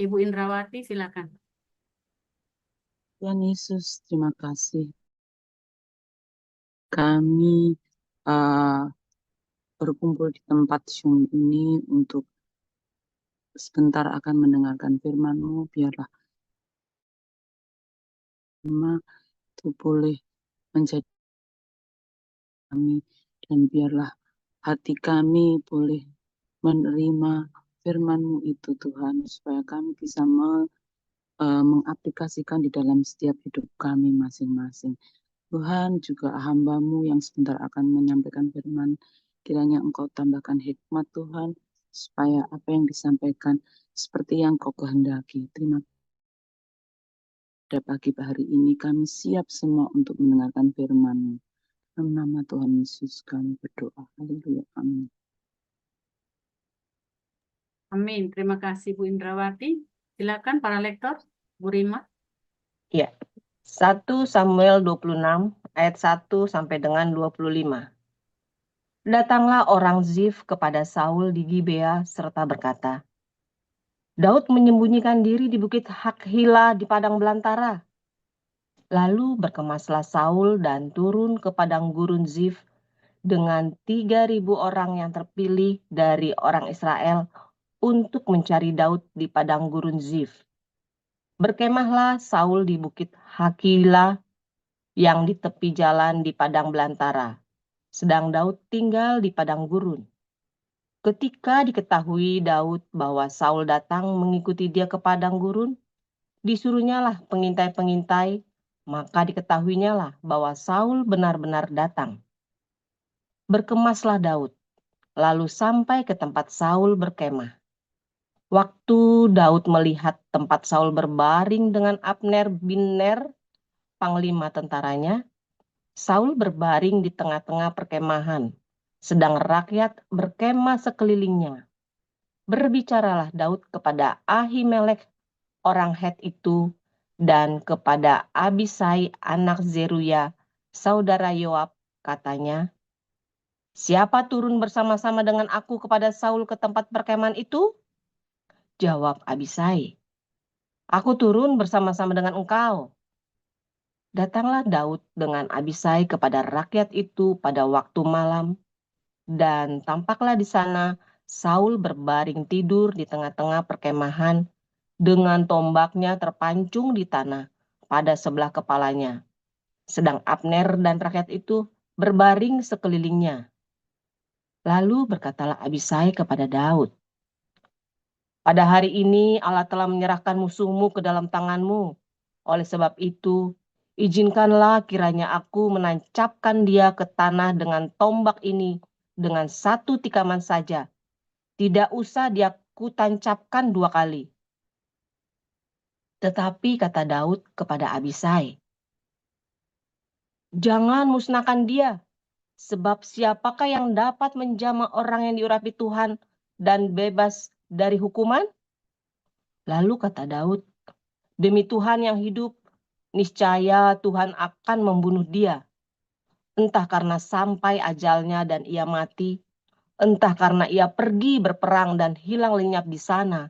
Ibu Indrawati, silakan. Tuhan Yesus, terima kasih. Kami berkumpul di tempat Zoom ini untuk sebentar akan mendengarkan firman-Mu. Biarlah firman itu boleh menjadi kami, dan biarlah hati kami boleh menerima firman-Mu itu, Tuhan, supaya kami bisa mengaplikasikan di dalam setiap hidup kami masing-masing. Tuhan, juga hamba-Mu yang sebentar akan menyampaikan firman, kiranya Engkau tambahkan hikmat, Tuhan, supaya apa yang disampaikan seperti yang Kau kehendaki. Terima kasih. Pada pagi hari ini kami siap semua untuk mendengarkan firman-Mu. Dalam nama Tuhan Yesus kami berdoa. Haleluya. Amin. Amin. Terima kasih Bu Indrawati. Silakan para lektor, Bu Rima. Ya. 1 Samuel 26 ayat 1 sampai dengan 25. Datanglah orang Zif kepada Saul di Gibea serta berkata, Daud menyembunyikan diri di bukit Hakhila di padang belantara. Lalu berkemaslah Saul dan turun ke padang gurun Zif dengan 3.000 orang yang terpilih dari orang Israel untuk mencari Daud di padang gurun Zif. Berkemahlah Saul di bukit Hakhila yang di tepi jalan di padang belantara, sedang Daud tinggal di padang gurun. Ketika diketahui Daud bahwa Saul datang mengikuti dia ke padang gurun, disuruhnyalah pengintai-pengintai, maka diketahuinyalah bahwa Saul benar-benar datang. Berkemaslah Daud, lalu sampai ke tempat Saul berkemah. Waktu Daud melihat tempat Saul berbaring dengan Abner bin Ner, panglima tentaranya, Saul berbaring di tengah-tengah perkemahan, sedang rakyat berkemah sekelilingnya. Berbicaralah Daud kepada Ahimelek orang Het itu dan kepada Abisai anak Zeruya, saudara Yoab, katanya, siapa turun bersama-sama dengan aku kepada Saul ke tempat perkemahan itu? Jawab Abisai, aku turun bersama-sama dengan engkau. Datanglah Daud dengan Abisai kepada rakyat itu pada waktu malam, dan tampaklah di sana Saul berbaring tidur di tengah-tengah perkemahan dengan tombaknya terpancung di tanah pada sebelah kepalanya. Sedang Abner dan rakyat itu berbaring sekelilingnya. Lalu berkatalah Abisai kepada Daud, pada hari ini Allah telah menyerahkan musuhmu ke dalam tanganmu. Oleh sebab itu, izinkanlah kiranya aku menancapkan dia ke tanah dengan tombak ini dengan satu tikaman saja. Tidak usah dia kutancapkan 2 kali. Tetapi kata Daud kepada Abisai, jangan musnahkan dia, sebab siapakah yang dapat menjamah orang yang diurapi Tuhan dan bebas dari hukuman? Lalu kata Daud, demi Tuhan yang hidup, niscaya Tuhan akan membunuh dia. Entah karena sampai ajalnya dan ia mati, entah karena ia pergi berperang dan hilang lenyap di sana.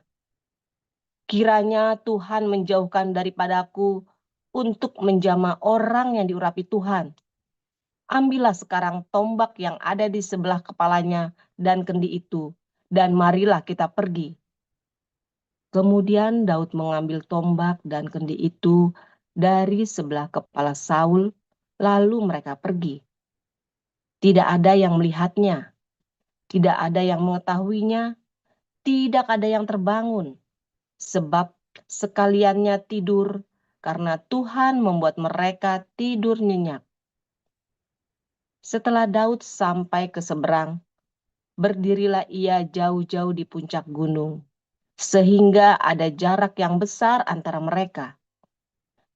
Kiranya Tuhan menjauhkan daripadaku untuk menjamah orang yang diurapi Tuhan. Ambillah sekarang tombak yang ada di sebelah kepalanya dan kendi itu, dan marilah kita pergi. Kemudian Daud mengambil tombak dan kendi itu dari sebelah kepala Saul, lalu mereka pergi. Tidak ada yang melihatnya, tidak ada yang mengetahuinya, tidak ada yang terbangun, sebab sekaliannya tidur karena Tuhan membuat mereka tidur nyenyak. Setelah Daud sampai ke seberang, berdirilah ia jauh-jauh di puncak gunung, sehingga ada jarak yang besar antara mereka.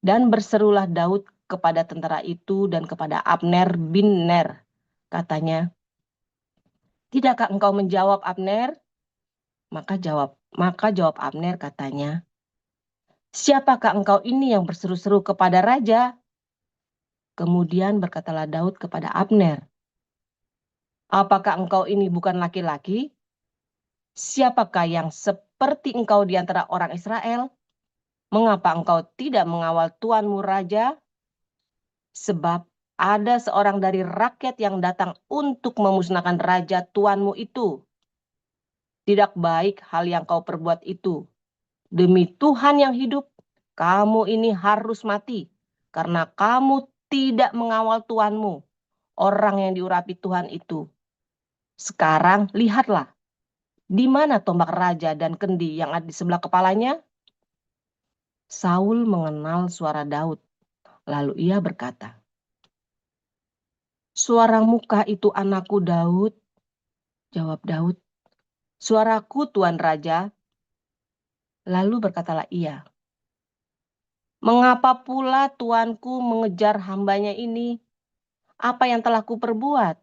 Dan berserulah Daud kepada tentara itu dan kepada Abner bin Ner. Katanya, tidakkah engkau menjawab Abner? Maka jawab Abner katanya, siapakah engkau ini yang berseru-seru kepada raja? Kemudian berkatalah Daud kepada Abner, apakah engkau ini bukan laki-laki? Siapakah yang seperti engkau di antara orang Israel? Mengapa engkau tidak mengawal tuanmu raja? Sebab ada seorang dari rakyat yang datang untuk memusnahkan raja tuanmu itu. Tidak baik hal yang kau perbuat itu. Demi Tuhan yang hidup, kamu ini harus mati, karena kamu tidak mengawal tuanmu, orang yang diurapi Tuhan itu. Sekarang lihatlah, di mana tombak raja dan kendi yang ada di sebelah kepalanya? Saul mengenal suara Daud, lalu ia berkata, "Suaramu kah itu anakku Daud?" Jawab Daud, "Suaraku Tuan Raja." Lalu berkatalah ia, "Mengapa pula tuanku mengejar hambanya ini? Apa yang telah kuperbuat?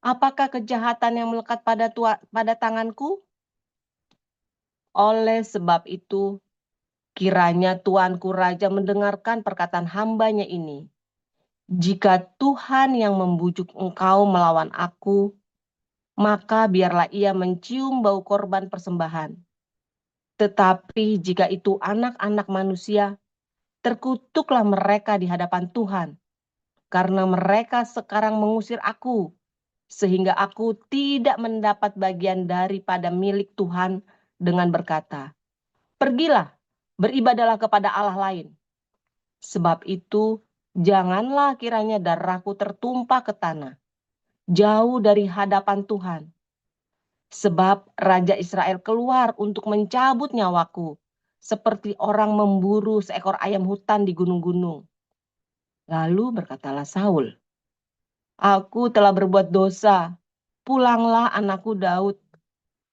Apakah kejahatan yang melekat pada tanganku? Oleh sebab itu, kiranya tuanku Raja mendengarkan perkataan hambanya ini. Jika Tuhan yang membujuk engkau melawan aku, maka biarlah ia mencium bau korban persembahan. Tetapi jika itu anak-anak manusia, terkutuklah mereka di hadapan Tuhan, karena mereka sekarang mengusir aku, sehingga aku tidak mendapat bagian daripada milik Tuhan dengan berkata, 'Pergilah, beribadahlah kepada Allah lain.' Sebab itu, janganlah kiranya darahku tertumpah ke tanah, jauh dari hadapan Tuhan. Sebab Raja Israel keluar untuk mencabut nyawaku, seperti orang memburu seekor ayam hutan di gunung-gunung." Lalu berkatalah Saul, "Aku telah berbuat dosa. Pulanglah anakku Daud,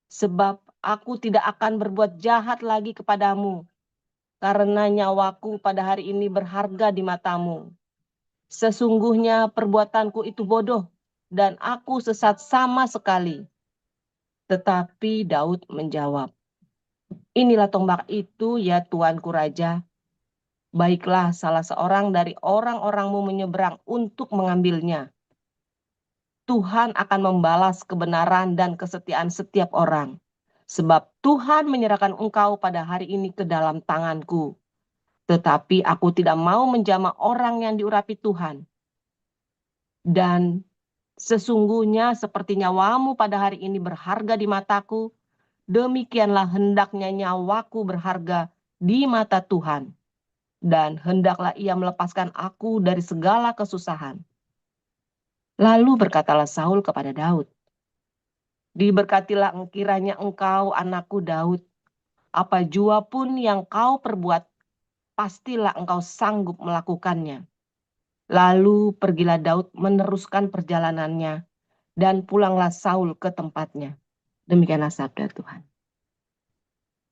sebab aku tidak akan berbuat jahat lagi kepadamu, karena nyawaku pada hari ini berharga di matamu. Sesungguhnya perbuatanku itu bodoh, dan aku sesat sama sekali." Tetapi Daud menjawab, "Inilah tombak itu, ya tuanku raja. Baiklah salah seorang dari orang-orangmu menyeberang untuk mengambilnya. Tuhan akan membalas kebenaran dan kesetiaan setiap orang. Sebab Tuhan menyerahkan engkau pada hari ini ke dalam tanganku. Tetapi aku tidak mau menjamah orang yang diurapi Tuhan. Dan sesungguhnya seperti nyawamu pada hari ini berharga di mataku, demikianlah hendaknya nyawaku berharga di mata Tuhan. Dan hendaklah ia melepaskan aku dari segala kesusahan." Lalu berkatalah Saul kepada Daud, "Diberkatilah kiranya engkau, anakku Daud. Apa jua pun yang kau perbuat, pastilah engkau sanggup melakukannya." Lalu pergilah Daud meneruskan perjalanannya, dan pulanglah Saul ke tempatnya. Demikianlah sabda Tuhan.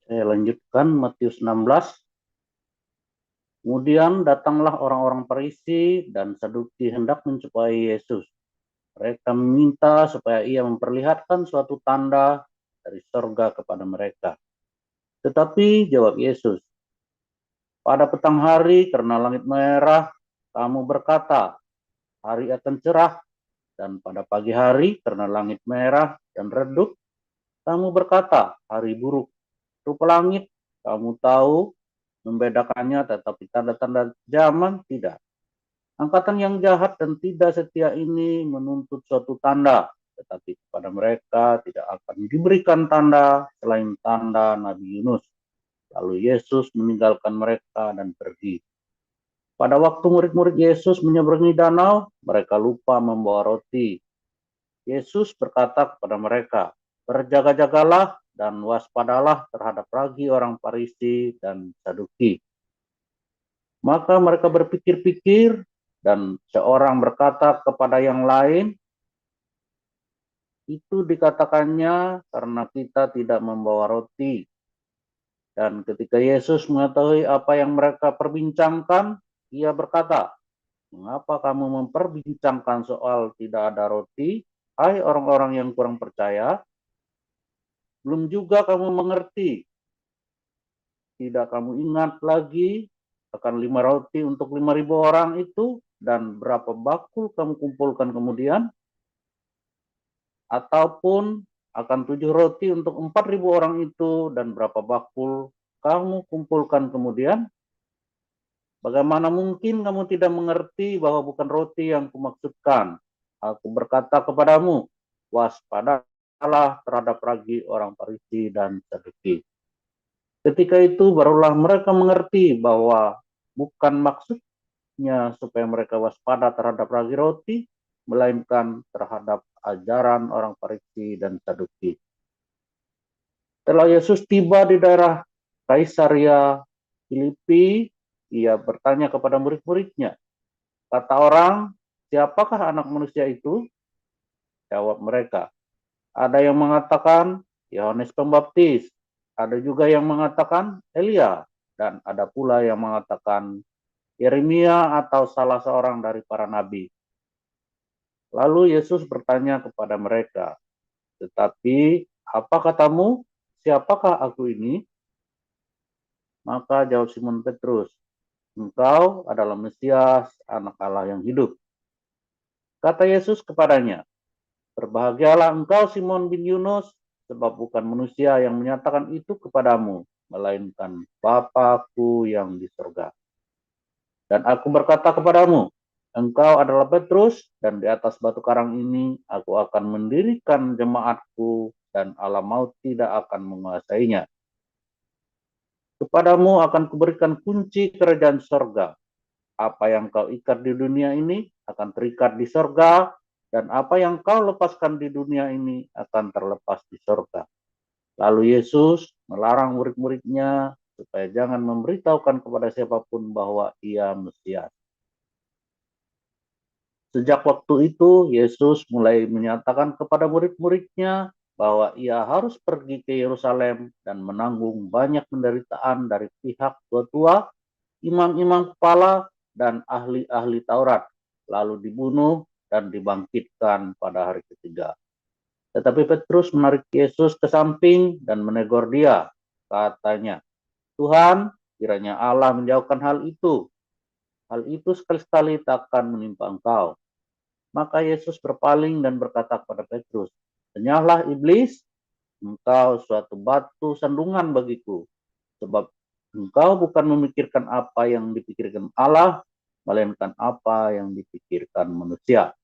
Saya lanjutkan Matius 16. Kemudian datanglah orang-orang Farisi dan Saduki hendak mencupai Yesus. Mereka meminta supaya ia memperlihatkan suatu tanda dari sorga kepada mereka. Tetapi jawab Yesus, "Pada petang hari karena langit merah, kamu berkata, hari akan cerah. Dan pada pagi hari karena langit merah dan redup, kamu berkata, hari buruk. Rupa langit, kamu tahu membedakannya, tetapi tanda-tanda zaman tidak. Angkatan yang jahat dan tidak setia ini menuntut suatu tanda, tetapi kepada mereka tidak akan diberikan tanda selain tanda Nabi Yunus." Lalu Yesus meninggalkan mereka dan pergi. Pada waktu murid-murid Yesus menyeberangi danau, mereka lupa membawa roti. Yesus berkata kepada mereka, "Berjaga-jagalah dan waspadalah terhadap ragi orang Farisi dan Saduki." Maka mereka berpikir-pikir, dan seorang berkata kepada yang lain, "Itu dikatakannya karena kita tidak membawa roti." Dan ketika Yesus mengetahui apa yang mereka perbincangkan, ia berkata, "Mengapa kamu memperbincangkan soal tidak ada roti, hai orang-orang yang kurang percaya? Belum juga kamu mengerti? Tidak kamu ingat lagi akan 5 roti untuk 5.000 orang itu, dan berapa bakul kamu kumpulkan kemudian? Ataupun akan 7 roti untuk 4.000 orang itu, dan berapa bakul kamu kumpulkan kemudian? Bagaimana mungkin kamu tidak mengerti bahwa bukan roti yang kumaksudkan? Aku berkata kepadamu, waspadalah terhadap ragi orang Farisi dan Saduki. Ketika itu barulah mereka mengerti bahwa bukan maksudnya supaya mereka waspada terhadap ragi roti, melainkan terhadap ajaran orang Farisi dan Saduki. Setelah Yesus tiba di daerah Kaisaria Filipi, ia bertanya kepada murid-muridnya, kata orang, siapakah anak manusia itu? Jawab mereka, ada yang mengatakan Yohanes Pembaptis, ada juga yang mengatakan Elia, dan ada pula yang mengatakan Yeremia atau salah seorang dari para nabi. Lalu Yesus bertanya kepada mereka, tetapi apa katamu? Siapakah aku ini? Maka jawab Simon Petrus, engkau adalah Mesias, anak Allah yang hidup. Kata Yesus kepadanya, berbahagialah engkau Simon bin Yunus, sebab bukan manusia yang menyatakan itu kepadamu, melainkan Bapa-Ku yang di surga. Dan aku berkata kepadamu, engkau adalah Petrus, dan di atas batu karang ini aku akan mendirikan jemaatku, dan alam maut tidak akan menguasainya. Kepadamu akan kuberikan kunci kerajaan sorga. Apa yang kau ikat di dunia ini akan terikat di sorga, dan apa yang kau lepaskan di dunia ini akan terlepas di sorga. Lalu Yesus melarang murid-muridnya supaya jangan memberitahukan kepada siapapun bahwa ia Mesias. Sejak waktu itu, Yesus mulai menyatakan kepada murid-muridnya bahwa ia harus pergi ke Yerusalem dan menanggung banyak penderitaan dari pihak tua-tua, imam-imam kepala, dan ahli-ahli Taurat, lalu dibunuh dan dibangkitkan pada hari ketiga. Tetapi Petrus menarik Yesus ke samping dan menegur dia. Katanya, Tuhan, kiranya Allah menjauhkan hal itu. Hal itu sekali-sekali takkan menimpa engkau. Maka Yesus berpaling dan berkata kepada Petrus, enyahlah iblis, engkau suatu batu sandungan bagiku, sebab engkau bukan memikirkan apa yang dipikirkan Allah, melainkan apa yang dipikirkan manusia.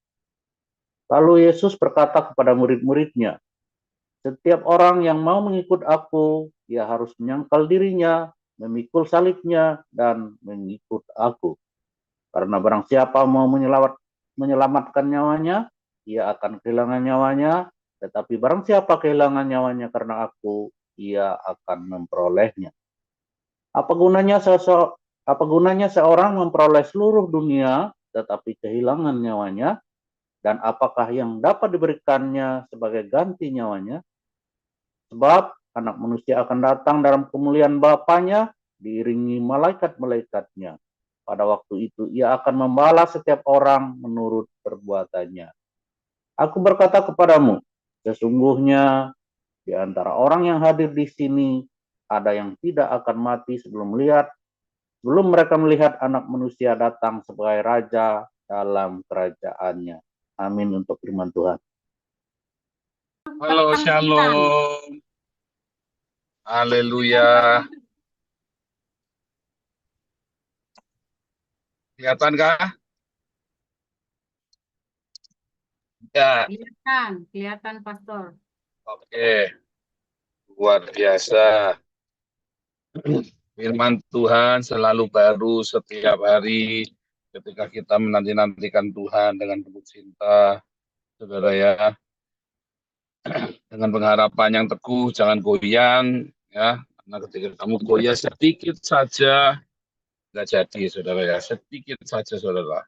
Lalu Yesus berkata kepada murid-muridnya, setiap orang yang mau mengikut aku, ia harus menyangkal dirinya, memikul salibnya, dan mengikut aku. Karena barang siapa mau menyelamatkan nyawanya, ia akan kehilangan nyawanya, tetapi barang siapa kehilangan nyawanya karena aku, ia akan memperolehnya. Apa gunanya seorang memperoleh seluruh dunia, tetapi kehilangan nyawanya? Dan apakah yang dapat diberikannya sebagai ganti nyawanya? Sebab anak manusia akan datang dalam kemuliaan Bapanya, diiringi malaikat-malaikatnya. Pada waktu itu ia akan membalas setiap orang menurut perbuatannya. Aku berkata kepadamu, sesungguhnya di antara orang yang hadir di sini, ada yang tidak akan mati sebelum mereka melihat anak manusia datang sebagai raja dalam kerajaannya. Amin untuk firman Tuhan. Halo, shalom. Haleluya. Kelihatan Ya, Kelihatan Pastor. oke. Luar biasa. Firman Tuhan selalu baru setiap hari ketika kita menanti-nantikan Tuhan dengan penuh cinta, saudara ya. Dengan pengharapan yang teguh, jangan goyang, ya. Karena ketika kamu goyah sedikit saja, nggak jadi, saudara ya. Sedikit saja, saudara.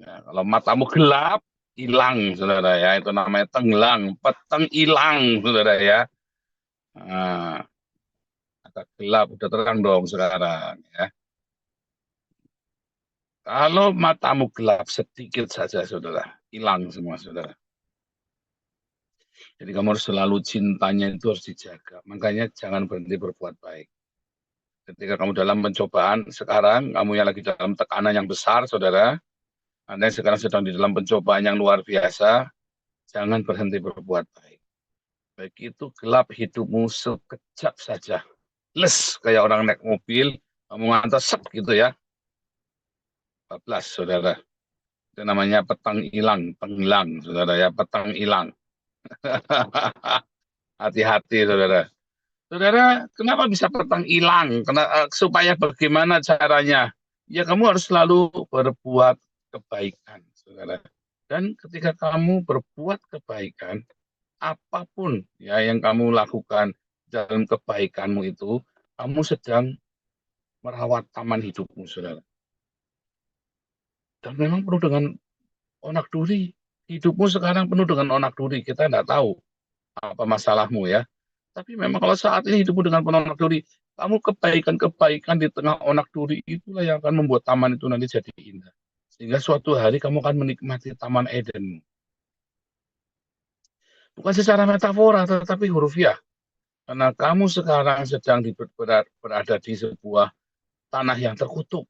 Ya, kalau matamu gelap, hilang, saudara ya. Itu namanya tenggelam, peteng hilang, saudara ya. Nah, agak gelap, udah terang dong sekarang ya. Kalau matamu gelap sedikit saja, saudara, hilang semua, saudara. Jadi kamu harus selalu cintanya itu harus dijaga. Makanya jangan berhenti berbuat baik. Ketika kamu dalam pencobaan sekarang, kamu yang lagi dalam tekanan yang besar, saudara, Anda yang sekarang sedang di dalam pencobaan yang luar biasa, jangan berhenti berbuat baik. begitu gelap hidupmu sekejap saja. Les, kayak orang naik mobil, kamu ngantar set gitu ya. 14, saudara. Itu namanya petang hilang, penghilang, saudara ya, petang hilang. Hati-hati, saudara. Saudara, kenapa bisa petang hilang? Supaya bagaimana caranya? Ya, kamu harus selalu berbuat kebaikan, saudara. Dan ketika kamu berbuat kebaikan, apapun ya yang kamu lakukan dalam kebaikanmu itu, kamu sedang merawat taman hidupmu, saudara. Dan memang penuh dengan onak duri. Hidupmu sekarang penuh dengan onak duri. Kita tidak tahu apa masalahmu ya. Tapi memang kalau saat ini hidupmu dengan penuh onak duri, kamu kebaikan-kebaikan di tengah onak duri itulah yang akan membuat taman itu nanti jadi indah. Sehingga suatu hari kamu akan menikmati taman Eden. Bukan secara metafora, tetapi hurufiah. Karena kamu sekarang sedang berada di sebuah tanah yang terkutuk.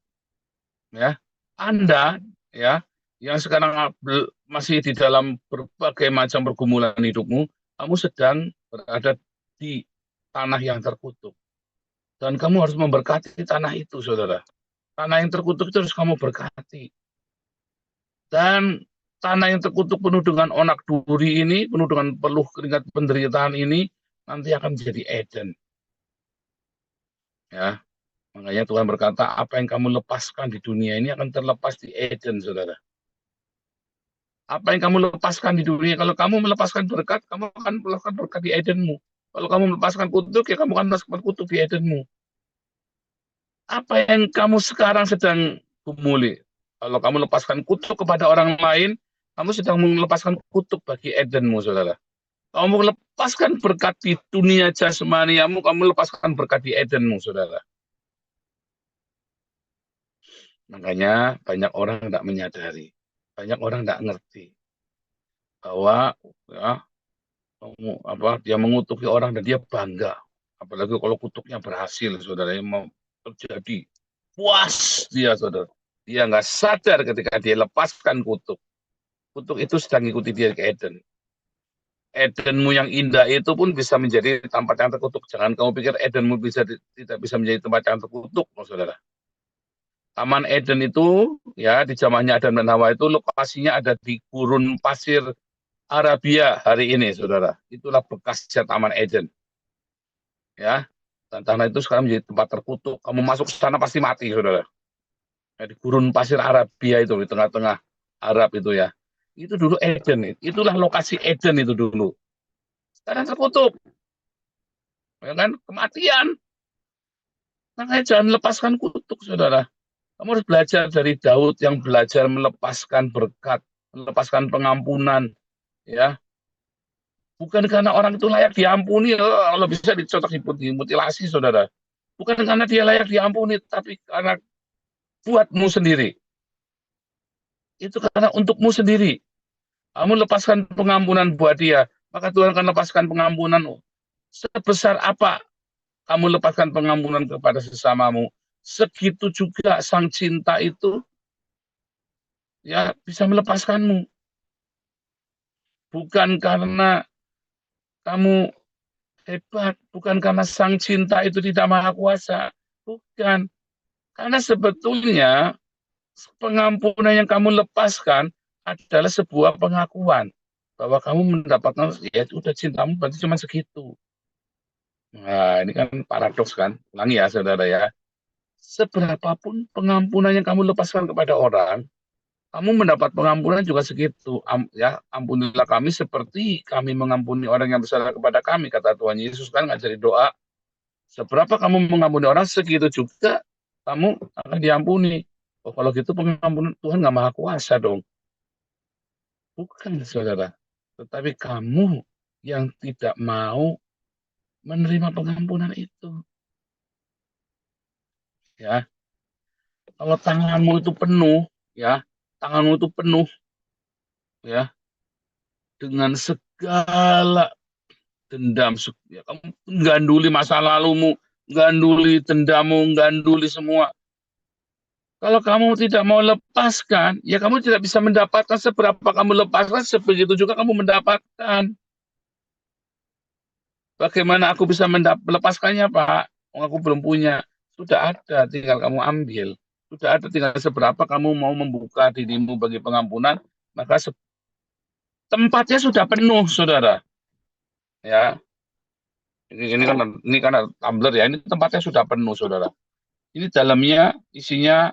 Ya, Anda ya yang sekarang masih di dalam berbagai macam pergumulan hidupmu, kamu sedang berada di tanah yang terkutuk. Dan kamu harus memberkati tanah itu, saudara. Tanah yang terkutuk itu harus kamu berkati. Dan tanah yang terkutuk penuh dengan onak duri ini, penuh dengan peluh keringat penderitaan ini, nanti akan menjadi Eden. Ya, makanya Tuhan berkata, apa yang kamu lepaskan di dunia ini akan terlepas di Eden, saudara. Apa yang kamu lepaskan di dunia, kalau kamu melepaskan berkat, kamu akan melepaskan berkat di Edenmu. Kalau kamu melepaskan kutuk, ya kamu akan melepaskan kutuk di Edenmu. Apa yang kamu sekarang sedang gumuli? Kalau kamu lepaskan kutuk kepada orang lain, kamu sedang melepaskan kutuk bagi Edenmu, saudara. Kamu melepaskan berkat di dunia jasmaniamu, kamu lepaskan berkat di Edenmu, saudara. Makanya banyak orang tidak menyadari, banyak orang tidak ngerti bahwa ya, dia mengutuki orang dan dia bangga, apalagi kalau kutuknya berhasil, saudara, yang mau terjadi puas dia, saudara. Dia nggak sadar ketika dia lepaskan kutuk itu sedang ikuti dia ke Eden. Edenmu yang indah itu pun bisa menjadi tempat yang terkutuk. Jangan kamu pikir Edenmu tidak bisa menjadi tempat yang terkutuk, saudara. Taman Eden itu ya di zamannya Adam dan Hawa itu lokasinya ada di gurun pasir Arabia hari ini, saudara. Itulah bekasnya Taman Eden. Ya, dan tanah itu sekarang menjadi tempat terkutuk. Kamu masuk ke sana pasti mati, saudara. Ya, di gurun pasir Arabia itu di tengah-tengah Arab itu ya. Itu dulu Eden. Itulah lokasi Eden itu dulu. Sekarang terkutuk. Ya kan? Kematian. Makanya jangan lepaskan kutuk, saudara. Kamu harus belajar dari Daud yang belajar melepaskan berkat, melepaskan pengampunan, ya. Bukan karena orang itu layak diampuni, kalau bisa dicotok dimutilasi, saudara. Bukan karena dia layak diampuni, tapi karena buatmu sendiri. Itu karena untukmu sendiri. Kamu lepaskan pengampunan buat dia, maka Tuhan akan lepaskan pengampunan. Sebesar apa kamu lepaskan pengampunan kepada sesamamu, segitu juga sang cinta itu ya bisa melepaskanmu. Bukan karena kamu hebat, bukan karena sang cinta itu tidak maha kuasa, bukan. Karena sebetulnya pengampunan yang kamu lepaskan adalah sebuah pengakuan bahwa kamu mendapatkan, ya udah cintamu berarti cuma segitu. Nah, ini kan paradoks kan, ulangi ya saudara ya. Seberapapun pengampunan yang kamu lepaskan kepada orang, kamu mendapat pengampunan juga segitu. Ya, ampunilah kami seperti kami mengampuni orang yang bersalah kepada kami, kata Tuhan Yesus kan ngajari doa. Seberapa kamu mengampuni orang, segitu juga kamu akan diampuni. Oh, kalau gitu pengampunan Tuhan nggak maha kuasa dong. Bukan, saudara. Tetapi kamu yang tidak mau menerima pengampunan itu. Ya, kalau tanganmu itu penuh, ya, tanganmu itu penuh, ya, dengan segala dendam, ya, kamu ganduli masa lalumu, ganduli dendammu, ganduli semua. Kalau kamu tidak mau lepaskan, ya kamu tidak bisa mendapatkan. Seberapa kamu lepaskan, sebegitu juga kamu mendapatkan. Bagaimana aku bisa melepaskannya, Pak? Aku belum punya. Sudah ada, tinggal kamu ambil. Sudah ada, tinggal seberapa kamu mau membuka dirimu bagi pengampunan, maka tempatnya sudah penuh, saudara. Ya, ini kan tumbler ya. Ini tempatnya sudah penuh, saudara. Ini dalamnya isinya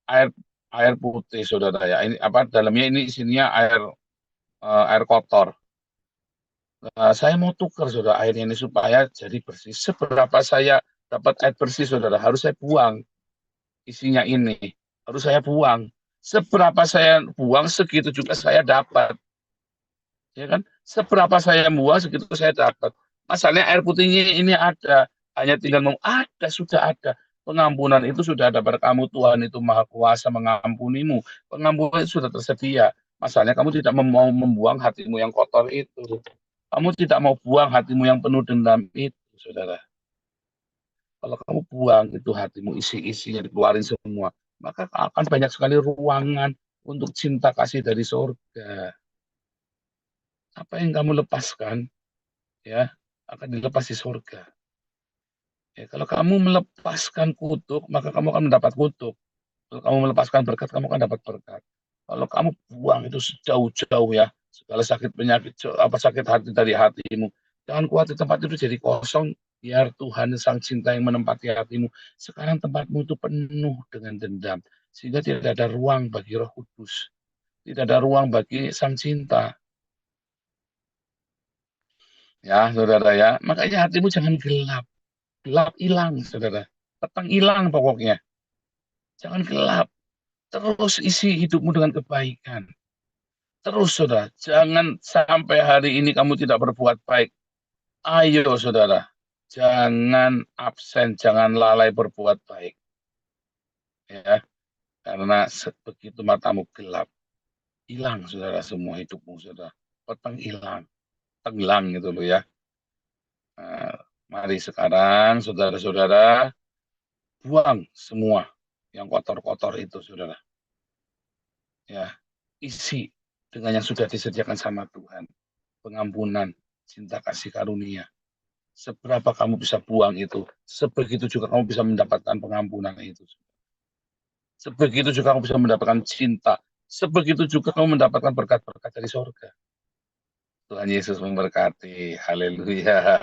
air air putih, saudara ya. Ini apa? Dalamnya ini isinya air kotor. Saya mau tukar, saudara, airnya ini supaya jadi bersih. Seberapa saya dapat air bersih, saudara, harus saya buang isinya ini. Harus saya buang. Seberapa saya buang, segitu juga saya dapat. Ya kan? Seberapa saya buang, segitu saya dapat. Masalahnya air putihnya ini ada. Hanya tinggal mau ada, sudah ada. Pengampunan itu sudah ada pada kamu. Tuhan itu Maha Kuasa mengampunimu. Pengampunan itu sudah tersedia. Masalahnya kamu tidak mau membuang hatimu yang kotor itu. Kamu tidak mau buang hatimu yang penuh dendam itu, saudara. Kalau kamu buang itu hatimu, isi-isinya dikeluarin semua, maka akan banyak sekali ruangan untuk cinta kasih dari surga. Apa yang kamu lepaskan, ya, akan dilepas di surga. Ya, kalau kamu melepaskan kutuk, maka kamu akan mendapat kutuk. Kalau kamu melepaskan berkat, kamu akan dapat berkat. Kalau kamu buang itu sejauh-jauh ya, segala sakit penyakit, sakit hati dari hatimu. Jangan khawatir tempat itu jadi kosong, biar Tuhan Sang Cinta yang menempati hatimu. Sekarang tempatmu itu penuh dengan dendam, sehingga tidak ada ruang bagi Roh Kudus. Tidak ada ruang bagi Sang Cinta. Ya, saudara ya. Makanya hatimu jangan gelap. Gelap hilang, saudara. Petang hilang pokoknya. Jangan gelap. Terus isi hidupmu dengan kebaikan. Terus, saudara, jangan sampai hari ini kamu tidak berbuat baik. Ayo, saudara, jangan absen, jangan lalai berbuat baik. Ya, karena begitu matamu gelap, hilang, saudara, semua hidupmu, saudara. Petang hilang, tenggelam gitu loh ya. Nah, mari sekarang, saudara-saudara, buang semua yang kotor-kotor itu, saudara. Ya, isi dengan yang sudah disediakan sama Tuhan. Pengampunan, cinta kasih karunia. Seberapa kamu bisa buang itu, sebegitu juga kamu bisa mendapatkan pengampunan itu. Sebegitu juga kamu bisa mendapatkan cinta. Sebegitu juga kamu mendapatkan berkat-berkat dari surga. Tuhan Yesus memberkati. Haleluya.